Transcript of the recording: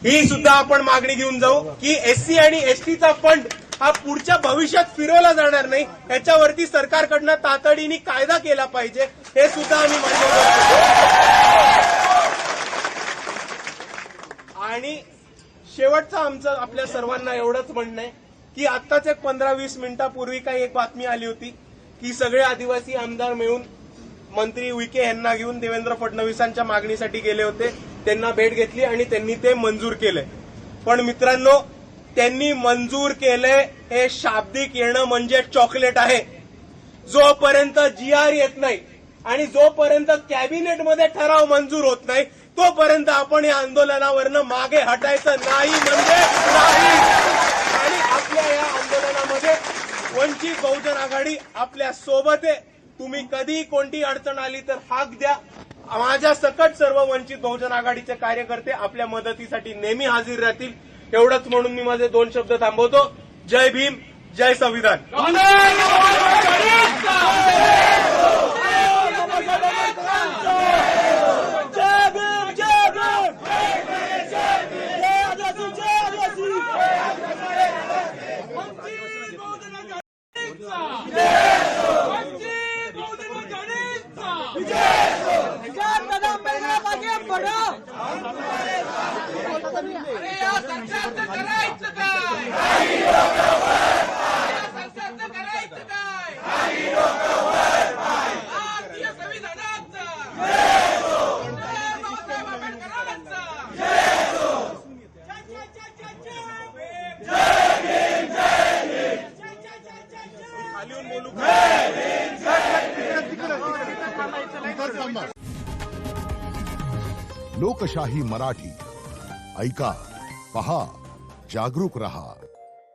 ही सुद्धा आपण मागणी घेऊन जाऊ की एससी आणि एसटीचा फंड हा पुढच्या भविष्यात फिरवला जाणार नाही, याच्यावरती सरकारकडनं तातडीने कायदा केला पाहिजे, हे सुद्धा आम्ही मान्य करतो. आणि शेवटचं आमचं आपल्या सर्वांना एवढंच म्हणणं आहे की आत्ताच एक 15-20 मिनिटापूर्वी काही एक बातमी आली होती की सगळे आदिवासी आमदार मिळून मंत्री विखे यांना घेऊन देवेंद्र फडणवीसांच्या मागणीसाठी गेले होते. त्यांना भेट घेतली आणि त्यांनी ते मंजूर केले. पण मित्रांनो, त्यांनी मंजूर केले हे शाब्दिक येणं म्हणजे चॉकलेट आहे. जोपर्यंत GR येत नाही आणि जोपर्यंत कॅबिनेटमध्ये ठराव मंजूर होत नाही तोपर्यंत आपण या आंदोलनावरनं मागे हटायचं नाही म्हणजे नाही. आणि आपल्या या आंदोलनामध्ये वंचित बहुजन आघाडी आपल्या सोबत आहे. तुम्ही कधी कोणती अडचण आली तर हाक द्या. माझ्या सकट सर्व वंचित बहुजन आघाडीचे कार्यकर्ते आपल्या मदतीसाठी नेहमी हजर राहतील. एवढंच म्हणून मी माझे 2 शब्द थांबवतो. जय भीम, जय संविधान. लोकशाही मराठी ऐका, पहा, जागरूक रहा.